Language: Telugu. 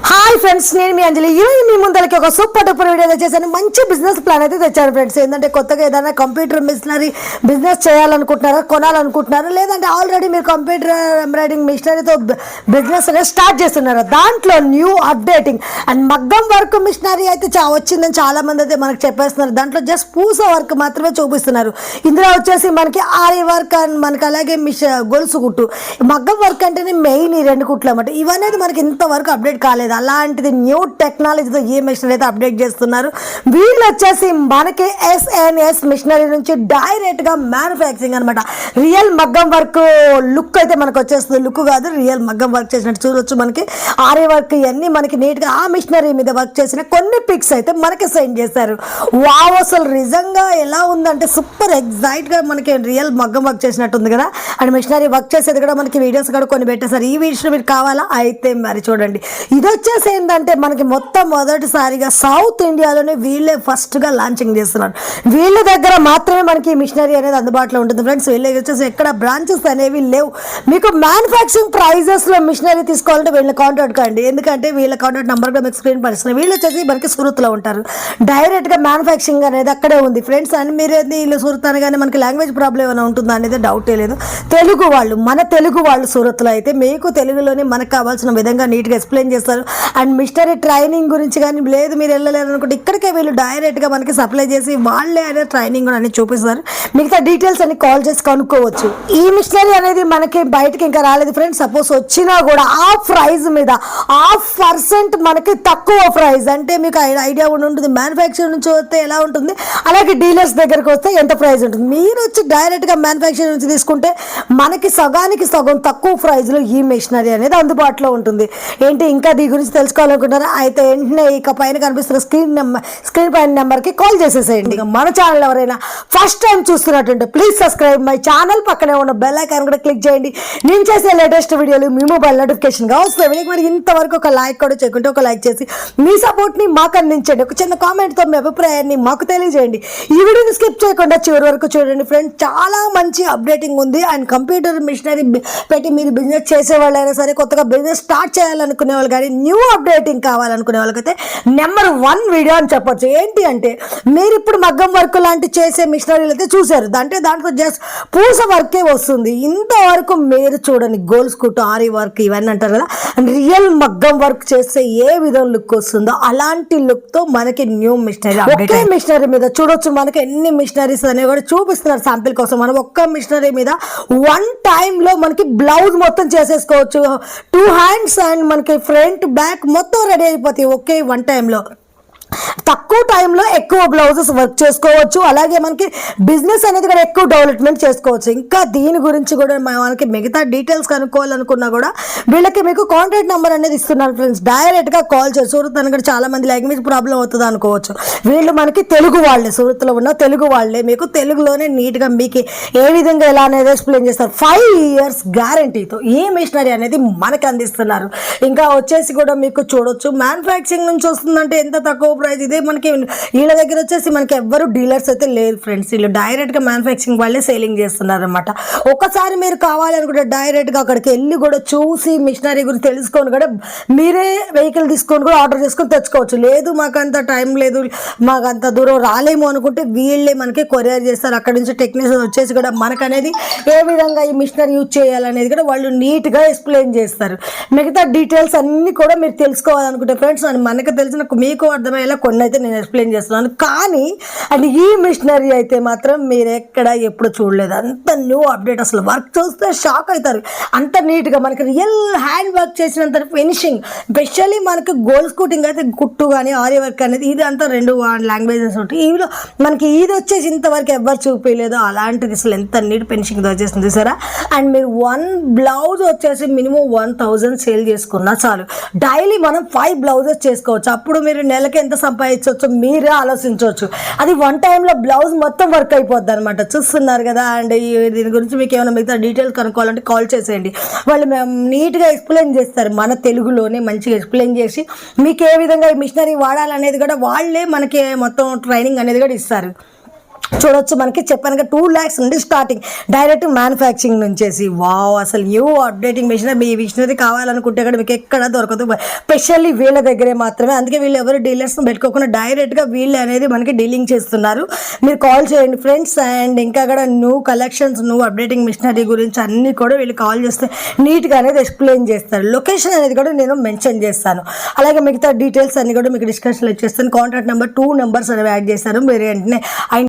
హాయ్ ఫ్రెండ్స్, నేను మీ అంజలి. ఈరోజు మీ ముందరికి ఒక సూపర్ డూపర్ వీడియో తెచ్చేసాను. మంచి బిజినెస్ ప్లాన్ అయితే తెచ్చాను ఫ్రెండ్స్. ఏంటంటే కొత్తగా ఏదైనా కంప్యూటర్ మిషనరీ బిజినెస్ చేయాలనుకుంటున్నారా, కొనాలనుకుంటున్నారా, లేదంటే ఆల్రెడీ మీరు కంప్యూటర్ ఎంబ్రాయిడింగ్ మిషనరీతో బిజినెస్ అనేది స్టార్ట్ చేస్తున్నారా, దాంట్లో న్యూ అప్డేటింగ్ అండ్ మగ్గం వర్క్ మిషనరీ అయితే వచ్చిందని చాలా మంది అయితే మనకు చెప్పేస్తున్నారు. దాంట్లో జస్ట్ పూస వర్క్ మాత్రమే చూపిస్తున్నారు. ఇందులో వచ్చేసి మనకి ఆరి వర్క్ అండ్ మనకి అలాగే గొలుసు కుట్టు, మగ్గం వర్క్ అంటేనే మెయిన్ ఈ రెండు కుట్లు అన్నమాట. ఇవనేది మనకి ఇంతవరకు అప్డేట్ కాలేదు. అలాంటిది న్యూ టెక్నాలజీతో ఈ మిషనరీ అయితే అప్డేట్ చేస్తున్నారు. వీళ్ళు వచ్చేసి మనకి ఎస్ఎన్ఎస్ మిషనరీ నుంచి డైరెక్ట్ గా మ్యానుఫ్యాక్చరింగ్ అనమాట. రియల్ మగ్గం వర్క్ లుక్ అయితే మనకు వచ్చేస్తుంది. లుక్ కాదు, రియల్ మగ్గం వర్క్ చేసినట్టు చూడొచ్చు. మనకి ఆరే వర్క్ ఇవన్నీ మనకి నీట్ గా ఆ మిషనరీ మీద వర్క్ చేసిన కొన్ని పిక్స్ అయితే మనకి సెండ్ చేశారు. వావ్, అసలు నిజంగా ఎలా ఉందంటే సూపర్ ఎగ్జైట్ గా మనకి రియల్ మగ్గం వర్క్ చేసినట్టు ఉంది కదా. అండ్ మిషనరీ వర్క్ చేసేది కూడా మనకి వీడియోస్ కూడా కొన్ని పెట్టేశారు. ఈ వీడియోస్ మీరు కావాలా అయితే మరి చూడండి. ఇది వచ్చేసి ఏంటంటే మనకి మొదటిసారిగా సౌత్ ఇండియాలోనే వీళ్ళే ఫస్ట్ గా లాంచింగ్ చేస్తున్నారు. వీళ్ళ దగ్గర మాత్రమే మనకి ఈ మిషనరీ అనేది అందుబాటులో ఉంటుంది ఫ్రెండ్స్. వీళ్ళ వచ్చేసి ఎక్కడ బ్రాంచెస్ అనేవి లేవు. మీకు మ్యానుఫ్యాక్చరింగ్ ప్రైజెస్ లో మిషనరీ తీసుకోవాలంటే వీళ్ళ కాంటాక్ట్ కండి. ఎందుకంటే వీళ్ళ కాంటాక్ట్ నెంబర్ కూడా మీకు స్క్రీన్ పడుతుంది. వీళ్ళు వచ్చేసి మనకి సూరత్ లో ఉంటారు. డైరెక్ట్ గా మ్యానుఫ్యాక్చరింగ్ అనేది అక్కడే ఉంది ఫ్రెండ్స్. అని మీరు వీళ్ళు సూరత్ అనగానే మనకి లాంగ్వేజ్ ప్రాబ్లం ఏమైనా ఉంటుందా అనేది డౌటే లేదు. తెలుగు వాళ్ళు, మన తెలుగు వాళ్ళు సూరత్ లో అయితే మీకు తెలుగులోనే మనకు కావాల్సిన విధంగా నీట్ గా ఎక్స్ప్లెయిన్ చేస్తారు. అండ్ మిషనరీ ట్రైనింగ్ గురించి కానీ లేదు మీరు వెళ్ళలేరు అనుకుంటే ఇక్కడికే వీళ్ళు డైరెక్ట్గా మనకి సప్లై చేసి వాళ్ళే అనే ట్రైనింగ్ కూడా అనేది చూపిస్తారు. మిగతా డీటెయిల్స్ అన్ని కాల్ చేసి కనుక్కోవచ్చు. ఈ మిషనరీ అనేది మనకి బయటకి ఇంకా రాలేదు ఫ్రెండ్స్. సపోజ్ వచ్చినా కూడా ఆఫ్ ప్రైస్ మీద 1% మనకి తక్కువ ప్రైస్. అంటే మీకు ఐడియా కూడా ఉంటుంది మ్యానుఫ్యాక్చర్ నుంచి వస్తే ఎలా ఉంటుంది, అలాగే డీలర్స్ దగ్గరకు వస్తే ఎంత ప్రైస్ ఉంటుంది. మీరు వచ్చి డైరెక్ట్గా మ్యానుఫ్యాక్చర్ నుంచి తీసుకుంటే మనకి సగానికి సగం తక్కువ ప్రైస్లో ఈ మిషనరీ అనేది అందుబాటులో ఉంటుంది. ఏంటి ఇంకా దీని గురించి తెలుసుకోవాలనుకుంటారా అయితే వెంటనే ఇక పైన కనిపిస్తున్న స్క్రీన్ పైన నెంబర్కి కాల్ చేసేసేయండి. మన ఛానల్ ఎవరైనా ఫస్ట్ టైం చూస్తున్నట్టుంటే ప్లీజ్ సబ్స్క్రైబ్ మై ఛానల్. పక్కనే ఉన్న బెల్ ఐకాన్ కూడా క్లిక్ చేయండి. నేను చేసే లేటెస్ట్ వీడియోలు మీ మొబైల్ నోటిఫికేషన్గా వస్తాయి. మరి ఇంతవరకు ఒక లైక్ కూడా చేయకుంటే ఒక లైక్ చేసి మీ సపోర్ట్ని మాకు అందించండి. ఒక చిన్న కామెంట్తో మీ అభిప్రాయాన్ని మాకు తెలియజేయండి. ఈ వీడియోని స్కిప్ చేయకుండా చివరి వరకు చూడండి ఫ్రెండ్స్. చాలా మంచి అప్డేటింగ్ ఉంది. అండ్ కంప్యూటర్ మిషనరీ పెట్టి మీరు బిజినెస్ చేసే వాళ్ళైనా సరే, కొత్తగా బిజినెస్ స్టార్ట్ చేయాలనుకునే వాళ్ళు కానీ, న్యూ అప్డేటింగ్ కావాలనుకునే వాళ్ళకైతే నెంబర్ 1 వీడియో అని చెప్పొచ్చు. ఏంటి అంటే మీరు ఇప్పుడు మగ్గం వర్క్ లాంటి చేసే మిషనరీలు అయితే చూసారు. దాంట్లో జస్ట్ పూస వర్కే వస్తుంది. ఇంతవరకు మీరు చూడండి గోల్స్ కుట్టు, ఆరి వర్క్ ఇవన్నీ అంటారు కదా, రియల్ మగ్గం వర్క్ చేస్తే ఏ విధంగా లుక్ వస్తుందో అలాంటి లుక్ తో మనకి న్యూ మిషనరీ, ఒకే మిషనరీ మీద చూడొచ్చు. మనకి ఎన్ని మిషనరీస్ అనేవి కూడా చూపిస్తున్నారు శాంపిల్ కోసం. మనం ఒక్క మిషనరీ మీద 1 టైంలో మనకి బ్లౌజ్ మొత్తం చేసేసుకోవచ్చు. 2 హ్యాండ్స్ అండ్ మనకి ఫ్రంట్ బ్యాక్ మొత్తం రెడీ అయిపోతాయి ఒకే 1 టైంలో. తక్కువ టైంలో ఎక్కువ బ్లౌజెస్ వర్క్ చేసుకోవచ్చు. అలాగే మనకి బిజినెస్ అనేది కూడా ఎక్కువ డెవలప్మెంట్ చేసుకోవచ్చు. ఇంకా దీని గురించి కూడా మనకి మిగతా డీటెయిల్స్ కనుక్కోవాలనుకున్నా కూడా వీళ్ళకి మీకు కాంటాక్ట్ నెంబర్ అనేది ఇస్తున్నారు ఫ్రెండ్స్. డైరెక్ట్గా కాల్ చేసి సూరత్ అని కూడా చాలా మంది లాంగ్వేజ్ ప్రాబ్లం అవుతుంది అనుకోవచ్చు. వీళ్ళు మనకి తెలుగు వాళ్ళే, సూరత్లో ఉన్న తెలుగు వాళ్ళే. మీకు తెలుగులోనే నీట్గా మీకు ఏ విధంగా ఎలా అనేది ఎక్స్ప్లెయిన్ చేస్తారు. 5 ఇయర్స్ గ్యారంటీతో ఈ మిషనరీ అనేది మనకి అందిస్తున్నారు. ఇంకా వచ్చేసి కూడా మీకు చూడొచ్చు మ్యానుఫ్యాక్చరింగ్ నుంచి వస్తుందంటే ఎంత తక్కువ ప్రైస్. ఇదే మనకి వీళ్ళ దగ్గర వచ్చేసి మనకి ఎవ్వరు డీలర్స్ అయితే లేదు ఫ్రెండ్స్. వీళ్ళు డైరెక్ట్గా మ్యానుఫ్యాక్చరింగ్ వాళ్ళే సేలింగ్ చేస్తున్నారు అనమాట. ఒకసారి మీరు కావాలనుకుంటే డైరెక్ట్గా అక్కడికి వెళ్ళి కూడా చూసి మిషనరీ గురించి తెలుసుకొని కూడా మీరే వెహికల్ తీసుకొని కూడా ఆర్డర్ చేసుకొని తెచ్చుకోవచ్చు. లేదు మాకంత టైం లేదు, మాకు అంత దూరం రాలేము అనుకుంటే వీళ్ళే మనకి కొరియర్ చేస్తారు. అక్కడి నుంచి టెక్నీషియన్ వచ్చేసి కూడా మనకు అనేది ఏ విధంగా ఈ మిషనరీ యూజ్ చేయాలనేది కూడా వాళ్ళు నీట్గా ఎక్స్ప్లెయిన్ చేస్తారు. మిగతా డీటెయిల్స్ అన్నీ కూడా మీరు తెలుసుకోవాలనుకుంటే ఫ్రెండ్స్ మనకు తెలిసిన మీకు అర్థమయ్యేలా కొన్ని అయితే నేను ఎక్స్ప్లెయిన్ చేస్తున్నాను. కానీ అండ్ ఈ మిషనరీ అయితే మాత్రం మీరు ఎక్కడ ఎప్పుడు చూడలేదు. అంత న్యూ అప్డేట్. అసలు వర్క్ చూస్తే షాక్ అవుతారు. అంత నీట్గా మనకి రియల్ హ్యాండ్ వర్క్ చేసినంత ఫినిషింగ్. స్పెషల్లీ మనకి గోల్డ్ స్కూటింగ్ అయితే కుట్టు కానీ ఆరి వర్క్ అనేది ఇది అంతా 2 లాంగ్వేజెస్ ఉంటాయి. ఇవిలో మనకి ఇది వచ్చేసి ఇంతవరకు ఎవరు చూపించలేదు. అలాంటిది అసలు ఎంత నీట్ ఫినిషింగ్ వచ్చేసింది సరే. అండ్ మీరు 1 బ్లౌజ్ వచ్చేసి మినిమం 1000 సేల్ చేసుకున్నా చాలు. డైలీ మనం 5 బ్లౌజెస్ చేసుకోవచ్చు. అప్పుడు మీరు నెలకి ఎంత సంపాదించవచ్చు మీరే ఆలోచించవచ్చు. అది 1 టైంలో బ్లౌజ్ మొత్తం వర్క్ అయిపోద్ది అనమాట. చూస్తున్నారు కదా. అండ్ దీని గురించి మీకు ఏమైనా మిగతా డీటెయిల్స్ కనుక్కోవాలంటే కాల్ చేసేయండి. వాళ్ళు నీట్గా ఎక్స్ప్లెయిన్ చేస్తారు. మన తెలుగులోనే మంచిగా ఎక్స్ప్లెయిన్ చేసి మీకు ఏ విధంగా ఈ మిషనరీ వాడాలనేది కూడా వాళ్ళే మనకి మొత్తం ట్రైనింగ్ అనేది కూడా ఇస్తారు. చూడొచ్చు. మనకి చెప్పాను 2 lakhs నుండి స్టార్టింగ్ డైరెక్ట్ మ్యానుఫ్యాక్చరింగ్ నుంచేసి. వావ్, అసలు న్యూ అప్డేటింగ్ మిషనరీ, మీ మిషనరీ కావాలనుకుంటే కూడా మీకు ఎక్కడ దొరకదు, స్పెషల్లీ వీళ్ళ దగ్గరే మాత్రమే. అందుకే వీళ్ళు ఎవరు డీలర్స్ని పెట్టుకోకుండా డైరెక్ట్గా వీళ్ళు అనేది మనకి డీలింగ్ చేస్తున్నారు. మీరు కాల్ చేయండి ఫ్రెండ్స్. అండ్ ఇంకా కూడా new collections, new updating machinery గురించి అన్నీ కూడా వీళ్ళు కాల్ చేస్తే నీట్గా అనేది ఎక్స్ప్లెయిన్ చేస్తారు. లొకేషన్ అనేది కూడా నేను మెన్షన్ చేస్తాను. అలాగే మిగతా డీటెయిల్స్ అన్ని కూడా మీకు డిస్కషన్లో ఇచ్చేస్తాను. కాంటాక్ట్ నెంబర్ 2 numbers అనేవి యాడ్ చేస్తాను. మీరు వెంటనే